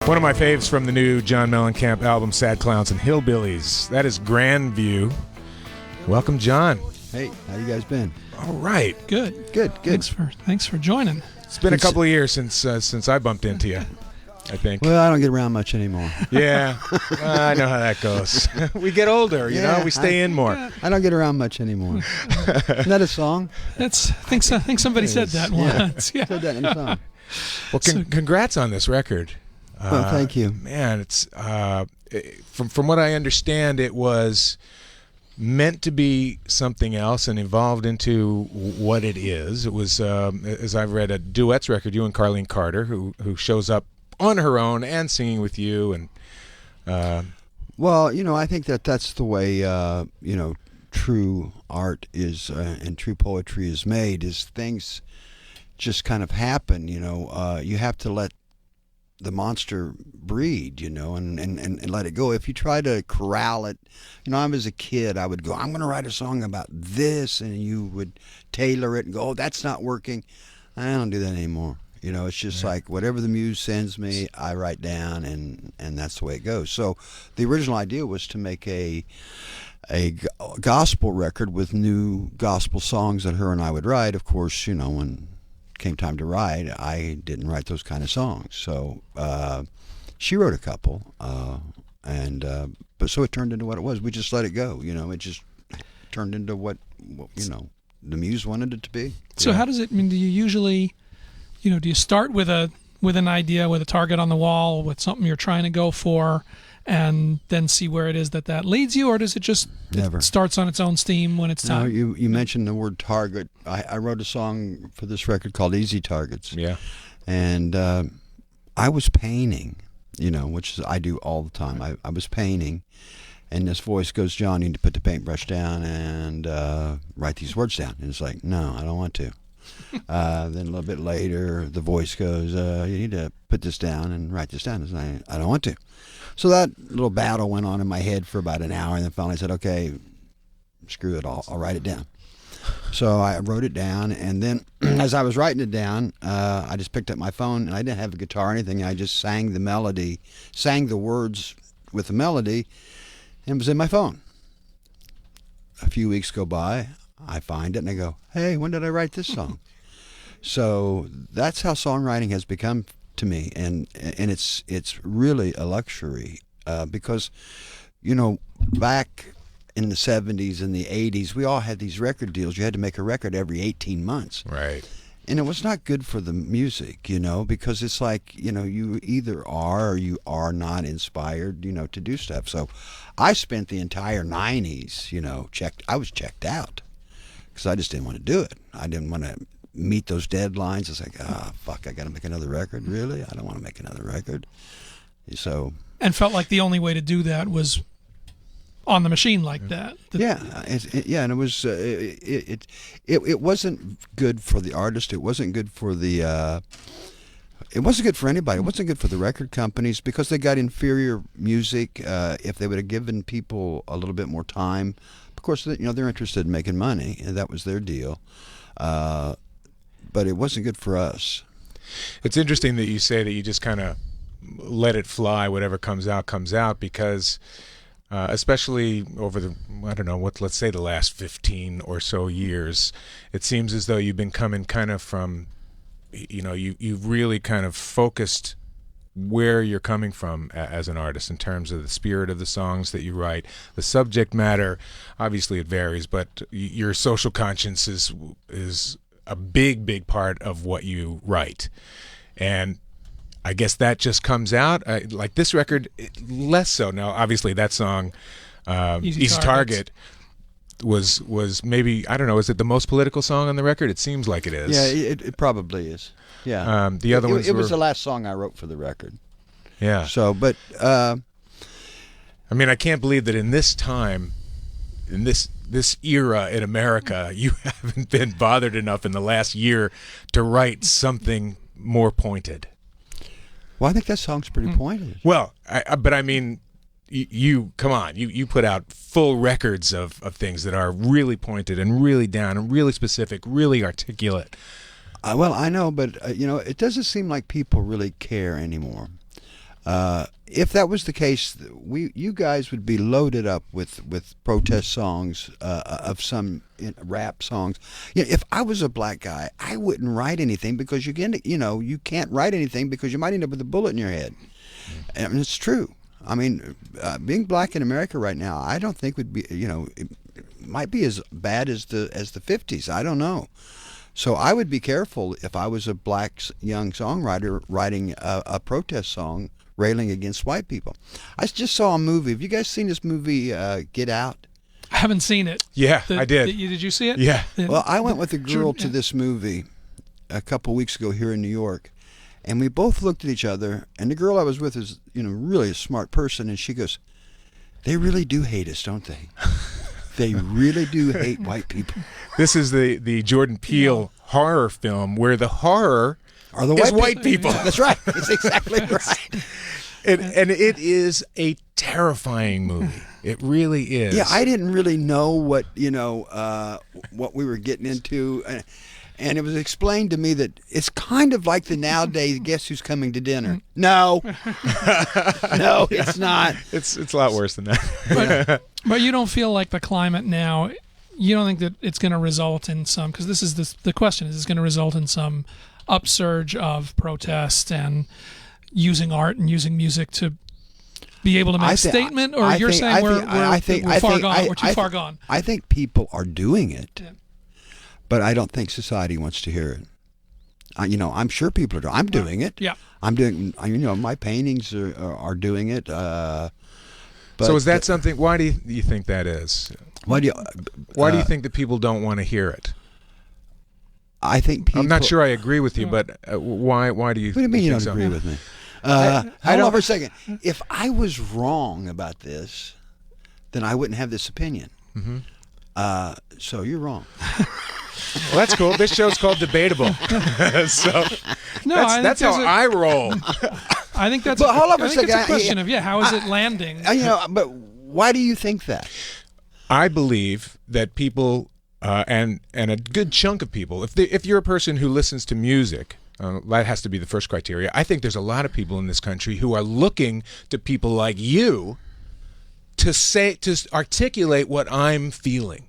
One of my faves from the new John Mellencamp album, Sad Clowns and Hillbillies. That is Grandview. Welcome, John. Hey, how you guys been? All right. Good. Thanks for joining. It's been a couple of years since I bumped into you, I think. Well, I don't get around much anymore. Yeah, I know how that goes. We get older, you know. We stay in more. I don't get around much anymore. Isn't that a song? I think somebody said that once. Yeah. Said that in a song. Well, congrats on this record. Well, thank you. Man, it's from what I understand, it was meant to be something else and evolved into what it is. It was, as I've read, a duets record, you and Carlene Carter, who shows up on her own and singing with you. And well, I think that's the way true art is and true poetry is made. Is things just kind of happen. You have to let the monster breed, and let it go. If you try to corral it, I was a kid, I would go, I'm going to write a song about this, and you would tailor it and go, oh, that's not working. I don't do that anymore. It's just like whatever the muse sends me, I write down, and that's the way it goes. So the original idea was to make a gospel record with new gospel songs that her and I would write. Of course, when came time to write, I didn't write those kind of songs. So she wrote a couple, but so it turned into what it was. We just let it go. It just turned into what the muse wanted it to be. So how does it? Do you usually, do you start with an idea, with a target on the wall, with something you're trying to go for, and then see where it is that leads you, or does it just Never. It starts on its own steam when it's time? No, you mentioned the word target. I wrote a song for this record called Easy Targets. Yeah. And I was painting, which I do all the time. I was painting, and this voice goes, John, you need to put the paintbrush down and write these words down. And it's like, no, I don't want to. Then a little bit later, the voice goes, you need to put this down and write this down. It's like, I don't want to. So that little battle went on in my head for about an hour, and then finally I said, okay, screw it, I'll write it down. So I wrote it down, and then as I was writing it down, I just picked up my phone, and I didn't have a guitar or anything. I just sang the melody, sang the words with the melody, and it was in my phone. A few weeks go by, I find it, and I go, hey, when did I write this song? So that's how songwriting has become to me, and it's really a luxury because back in the 70s and the 80s, we all had these record deals. You had to make a record every 18 months, right? And it was not good for the music, because it's like you either are or you are not inspired, to do stuff. So I spent the entire 90s, I was checked out because I just didn't want to do it. I didn't want to meet those deadlines. It's like, fuck, I got to make another record. Really? I don't want to make another record. So. And felt like the only way to do that was on the machine like that. And it was it wasn't good for the artist. It wasn't good for the. It wasn't good for anybody. It wasn't good for the record companies because they got inferior music. If they would have given people a little bit more time, of course, they're interested in making money, and that was their deal. But it wasn't good for us. It's interesting that you say that you just kind of let it fly, whatever comes out, because especially over the, let's say the last 15 or so years, it seems as though you've been coming kind of from, you've really kind of focused where you're coming from as an artist in terms of the spirit of the songs that you write. The subject matter, obviously it varies, but your social conscience is a big part of what you write. And I guess that just comes out. Like this record, less so. Now, obviously that song, Easy Target, was maybe, I don't know, is it the most political song on the record? It seems like it is. Yeah, it probably is. Yeah. The other ones it was the last song I wrote for the record. Yeah. So, but I can't believe that in this time, in this era in America, you haven't been bothered enough in the last year to write something more pointed. Well, I think that song's pretty pointed. Well, you come on, you put out full records of things that are really pointed and really down and really specific, really articulate. Well, I know, but it doesn't seem like people really care anymore. If that was the case, you guys would be loaded up with protest songs of some rap songs. If I was a black guy, I wouldn't write anything because you can't write anything because you might end up with a bullet in your head. And it's true. I mean, being black in America right now, I don't think would be, it might be as bad as the 50s. I don't know. So I would be careful if I was a black young songwriter writing a protest song railing against white people. I just saw a movie. Have you guys seen this movie, Get Out? I haven't seen it. Yeah, I did. Did you see it? Yeah. Well, I went with a girl to this movie a couple weeks ago here in New York, and we both looked at each other, and the girl I was with is, really a smart person, and she goes, "They really do hate us, don't they? They really do hate white people." This is the Jordan Peele horror film where the horror are the white people. That's right. That's exactly right. And it is a terrifying movie. It really is. Yeah, I didn't really know what what we were getting into, and it was explained to me that it's kind of like the nowadays Guess Who's Coming to Dinner. No, no, it's not. It's a lot worse than that. But you don't feel like the climate now. You don't think that it's going to result in some, because this is the question: is it's going to result in some upsurge of protest and using art and using music to be able to make a statement, or you're saying we're too far gone? I think people are doing it, but I don't think society wants to hear it. I'm sure people are doing. I'm doing it. Yeah, I'm doing. My paintings are doing it. But so is that something? Why do you think that is? Why do you think that people don't want to hear it? I think people. I'm not sure I agree with you, but why do you? What do you mean you don't agree with me? Hold on for a second. If I was wrong about this, then I wouldn't have this opinion. Mm-hmm. So you're wrong. Well, that's cool. This show's called Debatable. So that's how I roll. I think that's. But hold on for a second. It's a question of how is it landing? But why do you think that? I believe that people and a good chunk of people, if you're a person who listens to music, that has to be the first criteria. I think there's a lot of people in this country who are looking to people like you to articulate what I'm feeling.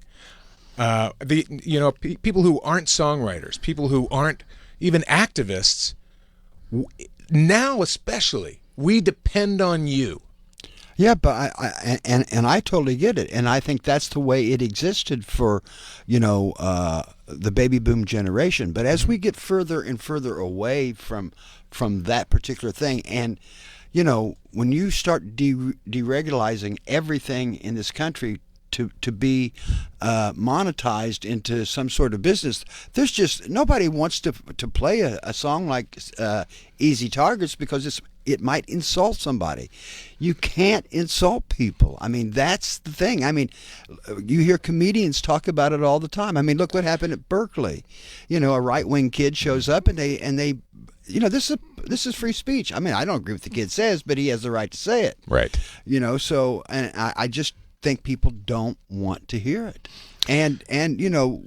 People who aren't songwriters, people who aren't even activists, now especially, we depend on you. Yeah, but I totally get it, and I think that's the way it existed for, the baby boom generation. But as we get further and further away from that particular thing, and when you start deregularizing everything in this country to be monetized into some sort of business, there's just nobody wants to play a song like Easy Targets because it might insult somebody. You can't insult people. I mean, that's the thing. I mean, you hear comedians talk about it all the time. I mean, look what happened at Berkeley. A right-wing kid shows up and they this is free speech. I mean, I don't agree with the kid says, but he has the right to say it. Right. So and I just think people don't want to hear it. And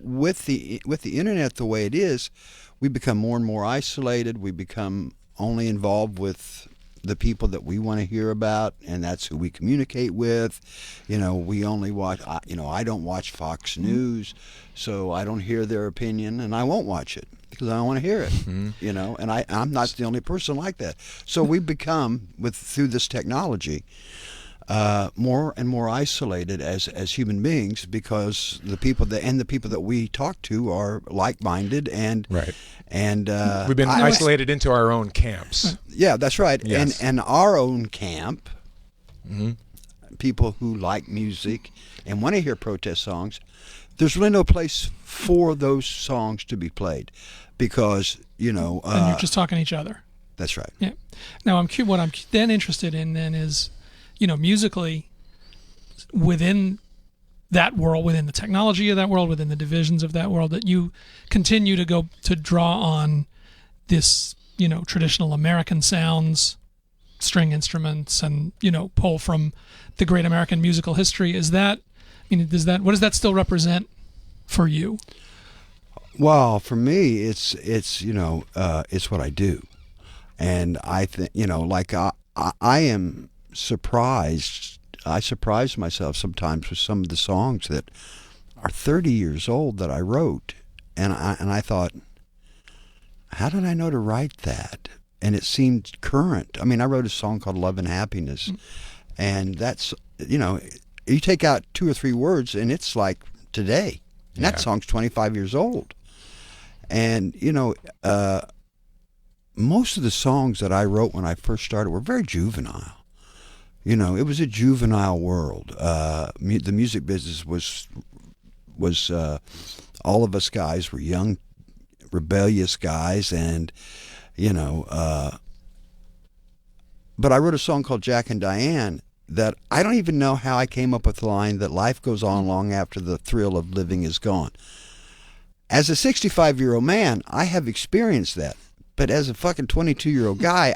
with the internet the way it is, we become more and more isolated. We become only involved with the people that we want to hear about, and that's who we communicate with. We only watch. I don't watch Fox News, so I don't hear their opinion, and I won't watch it because I don't want to hear it. Mm-hmm. And I'm not the only person like that. So we become through this technology more and more isolated as human beings because the people that we talk to are like-minded and right. And we've been isolated into our own camps. Yeah, that's right. Yes. And our own camp, mm-hmm. people who like music and want to hear protest songs, there's really no place for those songs to be played because and you're just talking to each other. That's right. Yeah. Now what I'm then interested in then is, musically within that world, within the technology of that world, within the divisions of that world, that you continue to draw on this, traditional American sounds, string instruments, and, pull from the great American musical history. What does that still represent for you? Well, for me, it's what I do. And I think, I am surprised. I surprise myself sometimes with some of the songs that are 30 years old that I wrote, and I thought, how did I know to write that? And it seemed current. I mean, I wrote a song called Love and Happiness, and that's, you take out 2 or 3 words and it's like today. And that song's 25 years old. And, most of the songs that I wrote when I first started were very juvenile. It was a juvenile world. The music business was all of us guys were young, rebellious guys, and but I wrote a song called Jack and Diane that I don't even know how I came up with the line that life goes on long after the thrill of living is gone. As a 65-year-old man, I have experienced that. But as a fucking 22-year-old guy,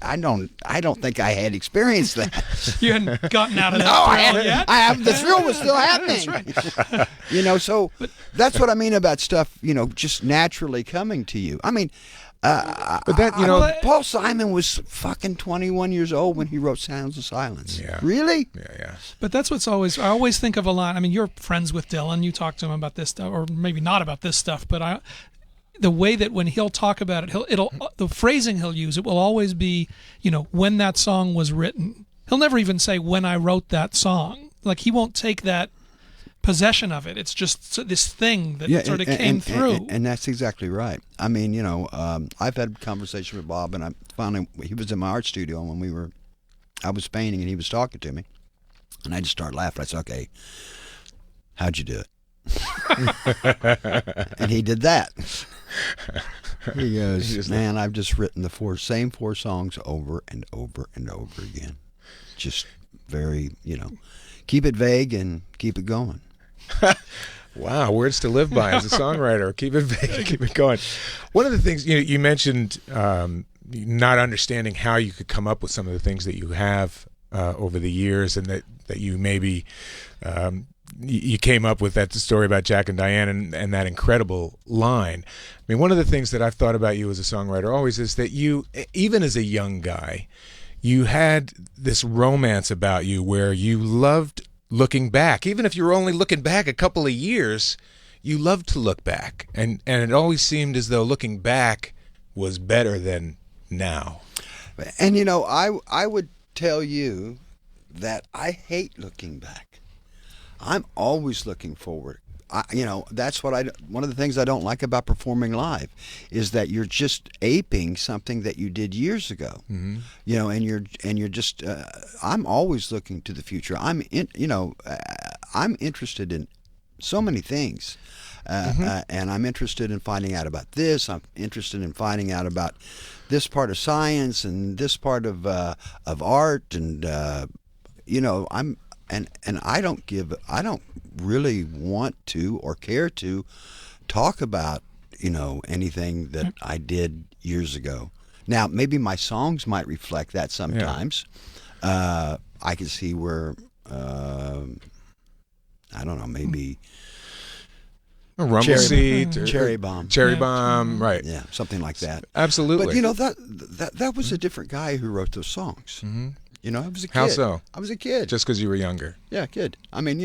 I don't think I had experienced that. You hadn't gotten out of that thrill yet? I have. The thrill was still happening. That's right. So that's what I mean about stuff, just naturally coming to you. I mean, but that, Paul Simon was fucking 21 years old when he wrote Sounds of Silence. Yeah. Really? Yeah. But that's I always think of a lot. I mean, you're friends with Dylan. You talk to him about this stuff, or maybe not about this stuff, but the way that when he'll talk about it, the phrasing he'll use, it will always be, when that song was written. He'll never even say when I wrote that song. Like, he won't take that possession of it. It's just this thing that sort of came through. And that's exactly right. I mean, I've had a conversation with Bob, and he was in my art studio when I was painting, and he was talking to me, and I just started laughing. I said, "Okay, how'd you do it?" And he did that. He goes, "Man, I've just written the same four songs over and over and over again. Just very, keep it vague and keep it going." Wow, words to live by as a songwriter. Keep it vague, keep it going. One of the things you mentioned, not understanding how you could come up with some of the things that you have over the years, and that you maybe you came up with that story about Jack and Diane and that incredible line. I mean, one of the things that I've thought about you as a songwriter always is that you, even as a young guy, you had this romance about you where you loved looking back. Even if you were only looking back a couple of years, you loved to look back. And it always seemed as though looking back was better than now. And, I would tell you that I hate looking back. I'm always looking forward. That's one of the things I don't like about performing live is that you're just aping something that you did years ago. Mm-hmm. And you're just I'm always looking to the future. I'm interested in so many things. And I'm interested in finding out about this. I'm interested in finding out about this part of science and this part of art, and And I don't really want to or care to talk about, anything that I did years ago. Now, maybe my songs might reflect that sometimes. Yeah. I can see where, I don't know, maybe a rumble seat, cherry bomb, right? Yeah, something like that. Absolutely. But that was a different guy who wrote those songs. Mm-hmm. I was a kid. How so? I was a kid. Just because you were younger? Yeah, kid. I mean,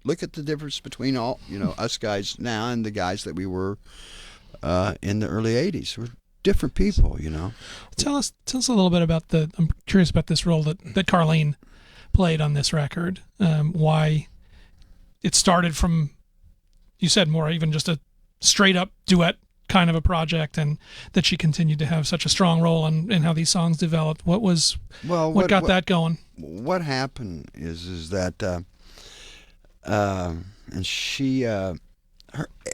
look at the difference between all, us guys now and the guys that we were in the early 80s. We're different people, Tell us a little bit about I'm curious about this role that Carlene played on this record. Why it started from, you said, more even just a straight up duet kind of a project, and that she continued to have such a strong role in how these songs developed. What got that going? What happened is that and she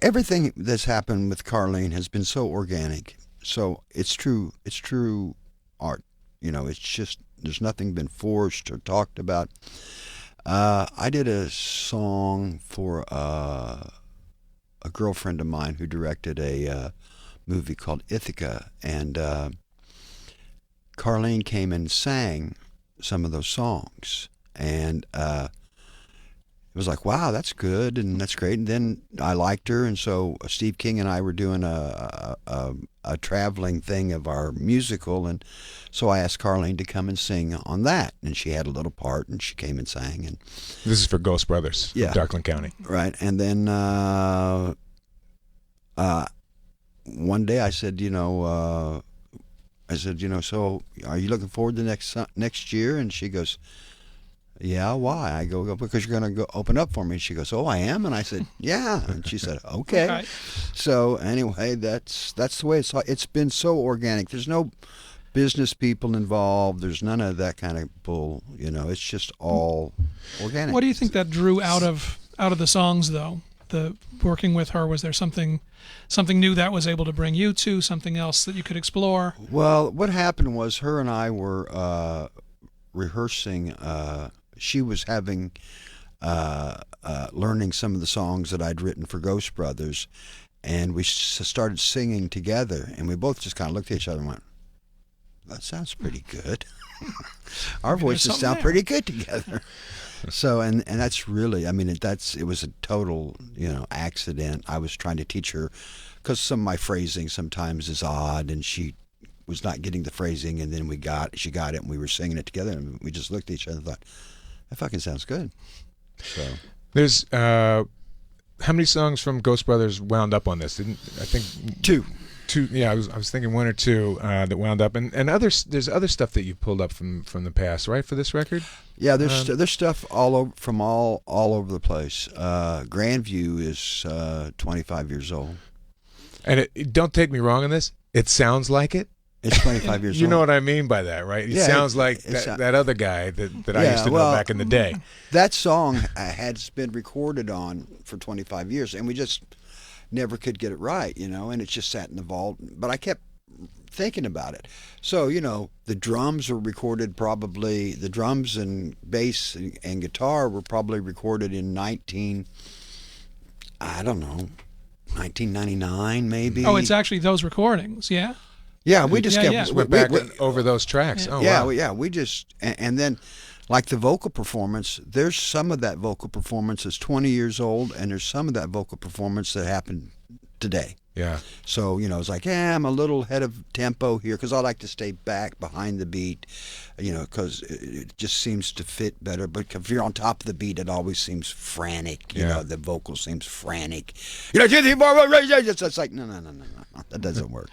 everything that's happened with Carlene has been so organic. So it's true art. It's just, there's nothing been forced or talked about. I did a song for a girlfriend of mine who directed a movie called Ithaca, and Carlene came and sang some of those songs, and was like, wow, that's good and that's great. And then I liked her, and so Steve King and I were doing a traveling thing of our musical, and so I asked Carlene to come and sing on that, and she had a little part, and she came and sang. And This is for Ghost Brothers Yeah. from Darkland County. right, and then one day I said, so are you looking forward to next year? And she goes, yeah, why? I go, because you're going to go open up for me. She goes, oh, I am? And I said, yeah. And she said, okay. Okay. So anyway, that's the way it's been so organic. There's no business people involved. There's none of that kind of bull. It's just all organic. What do you think that drew out of the songs, though? The working with her, was there something new that was able to bring you to, something else that you could explore? Well, what happened was her and I were rehearsing. She was having learning some of the songs that I'd written for Ghost Brothers, and we started singing together, and we both just kind of looked at each other and went, that sounds pretty good. Our voices sound pretty good together. So, and that's really, it was a total, accident. I was trying to teach her, because some of my phrasing sometimes is odd, and she was not getting the phrasing, and then she got it, and we were singing it together, and we just looked at each other and thought, that fucking sounds good. So There's how many songs from Ghost Brothers wound up on this? I think two. Yeah, I was thinking one or two that wound up, and there's other stuff that you pulled up from the past, right, for this record? Yeah, there's stuff all over from all over the place. Grandview is 25 years old, and don't take me wrong on this. It sounds like it. It's 25 years old. You know what I mean by that, right? It sounds like that other guy that I used to know back in the day. That song has been recorded on for 25 years, and we just never could get it right, and it just sat in the vault. But I kept thinking about it. So, the drums were recorded probably, the drums and bass and guitar were probably recorded in 1999 maybe. Oh, it's actually those recordings, yeah? Yeah, we just kept... Went back over those tracks. Yeah. Oh, yeah, wow. we just... And then, like the vocal performance, there's some of that vocal performance that's 20 years old, and there's some of that vocal performance that happened today. Yeah. So, it's like, I'm a little ahead of tempo here, because I like to stay back behind the beat, because it just seems to fit better. But if you're on top of the beat, it always seems frantic. The vocal seems frantic. It's like, no, that doesn't work.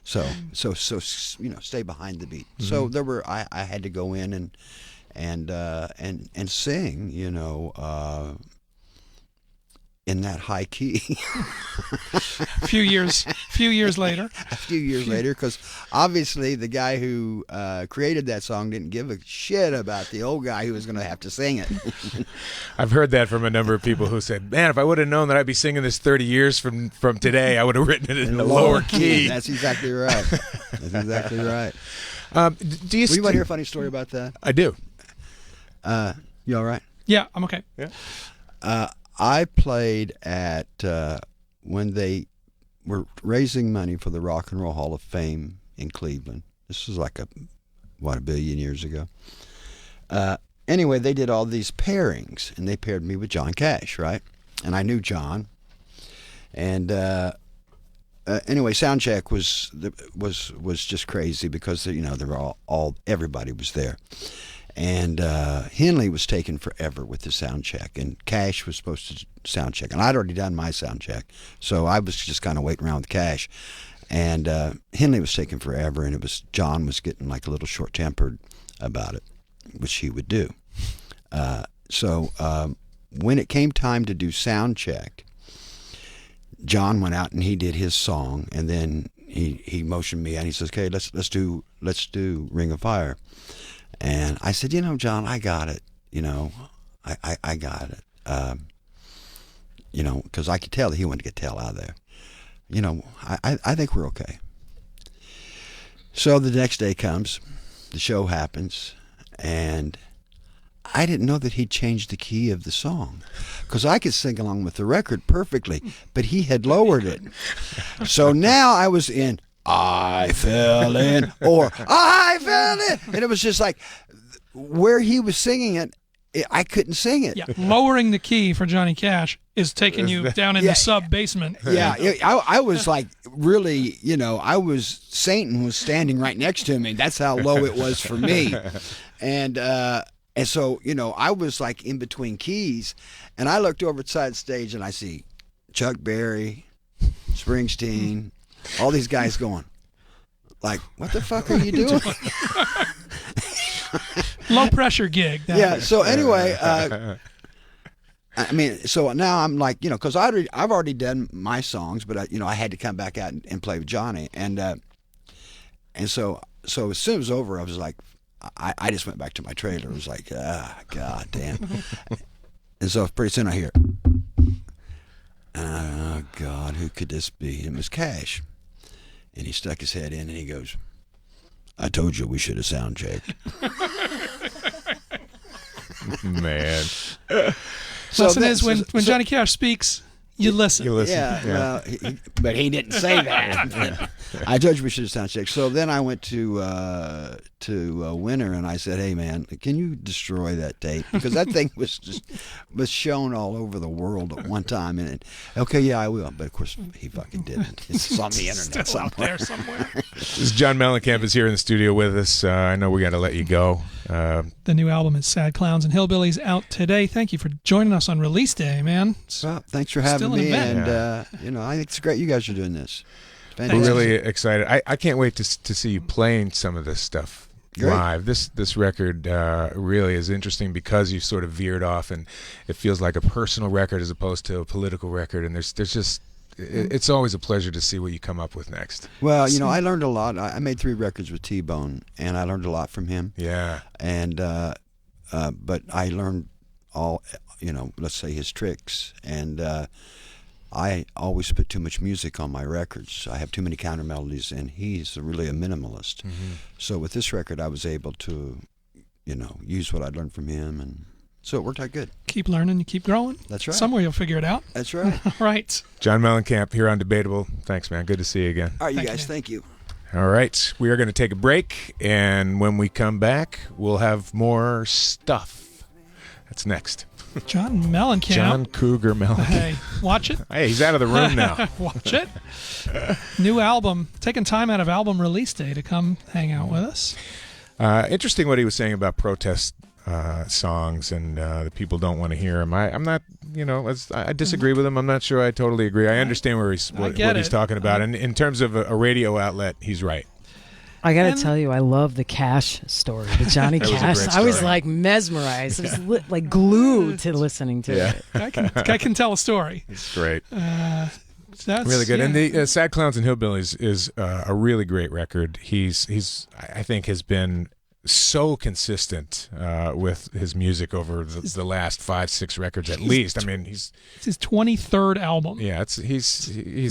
So stay behind the beat. Mm-hmm. So there were, I had to go in and sing, in that high key. A few years later. A few years later, because obviously the guy who created that song didn't give a shit about the old guy who was going to have to sing it. I've heard that from a number of people who said, man, if I would have known that I'd be singing this 30 years from today, I would have written it in a lower key. That's exactly right. That's exactly right. Do you want to hear a funny story about that? I do. You all right? Yeah, I'm okay. Yeah. I played at when they were raising money for the Rock and Roll Hall of Fame in Cleveland. This was like a billion years ago. Anyway, they did all these pairings, and they paired me with John Cash, right? And I knew John. And anyway, soundcheck was just crazy, because they were everybody was there. And Henley was taking forever with the sound check, and Cash was supposed to sound check, and I'd already done my sound check, so I was just kind of waiting around with Cash. And Henley was taking forever, and John was getting like a little short-tempered about it, which he would do. So when it came time to do sound check, John went out and he did his song, and then he motioned me and he says, "Okay, let's do Ring of Fire." And I said, John, I got it. I got it. Because I could tell that he wanted to get the hell out of there. I think we're okay. So the next day comes, the show happens, and I didn't know that he'd changed the key of the song, because I could sing along with the record perfectly, but he had lowered it. So now I was in I fell in, or I fell in. And it was just like where he was singing it, I couldn't sing it. Yeah, lowering the key for Johnny Cash is taking you down in the sub basement. Yeah, I was like really, Satan was standing right next to me. That's how low it was for me. And so, I was like in between keys, and I looked over at the side of the stage and I see Chuck Berry, Springsteen, all these guys going, like, what the fuck are you doing? Low pressure gig. Yeah. So anyway, so now I'm like, because I've already done my songs, but I had to come back out and play with Johnny, and so as soon as it was over, I was like, I just went back to my trailer. It was like, god damn. And so pretty soon I hear, oh God, who could this be? It was Cash, and he stuck his head in and he goes, I told you we should have sound checked. Man. Lesson is when Johnny Cash speaks, you listen. Yeah. Well, but he didn't say that. I told you we should have sound checked. So then I went to Winter and I said, hey man, can you destroy that tape? Because that thing was shown all over the world at one time. And okay, yeah, I will. But of course, he fucking didn't. It's on the internet Still out there somewhere. This is John Mellencamp is here in the studio with us. I know we got to let you go. The new album is Sad Clowns and Hillbillies, out today. Thank you for joining us on release day, man. Well, thanks for having Still an me. event. And I think it's great you guys are doing this. We're really excited. I can't wait to see you playing some of this stuff live. This record really is interesting because you sort of veered off, and it feels like a personal record as opposed to a political record. And there's just it's always a pleasure to see what you come up with next. Well, I learned a lot. I made 3 records with T-Bone, and I learned a lot from him. Yeah. And but I learned all, let's say his tricks, and I always put too much music on my records. I have too many counter melodies, and he's really a minimalist. Mm-hmm. So with this record, I was able to, use what I learned from him, and so it worked out good. Keep learning, you keep growing. That's right. Somewhere you'll figure it out. That's right. All right. John Mellencamp here on Debatable. Thanks, man. Good to see you again. All right, you Thank guys, you. thank you. All right. We are going to take a break, and when we come back, we'll have more stuff. That's next. John Mellencamp. John Cougar Mellencamp. Hey, watch it. Hey, he's out of the room now. Watch it. New album. Taking time out of album release day to come hang out with us. Interesting what he was saying about protest songs and the people don't want to hear him. I'm not, I disagree with him. I'm not sure I totally agree. I understand what he's talking about. And in terms of a radio outlet, he's right. I got to tell you, I love the Cash story, the Johnny That was a Cash. great I was story. like mesmerized. I was like glued to listening to it. I can tell a story. It's great. That's Really good. yeah. And the Sad Clowns and Hillbillies is a really great record. He's I think has been so consistent with his music over the last 5-6 records at least. I mean, It's his 23rd album. yeah, he's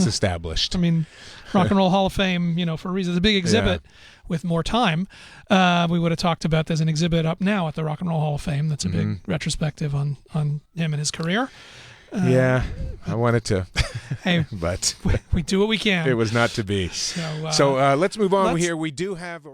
established. I mean, Rock and Roll Hall of Fame, for a reason. It's a big exhibit with more time. We would have talked about there's an exhibit up now at the Rock and Roll Hall of Fame that's a big retrospective on him and his career. Yeah, I wanted to, Hey, but we do what we can. it was not to be. So So let's move on let's- here. We do have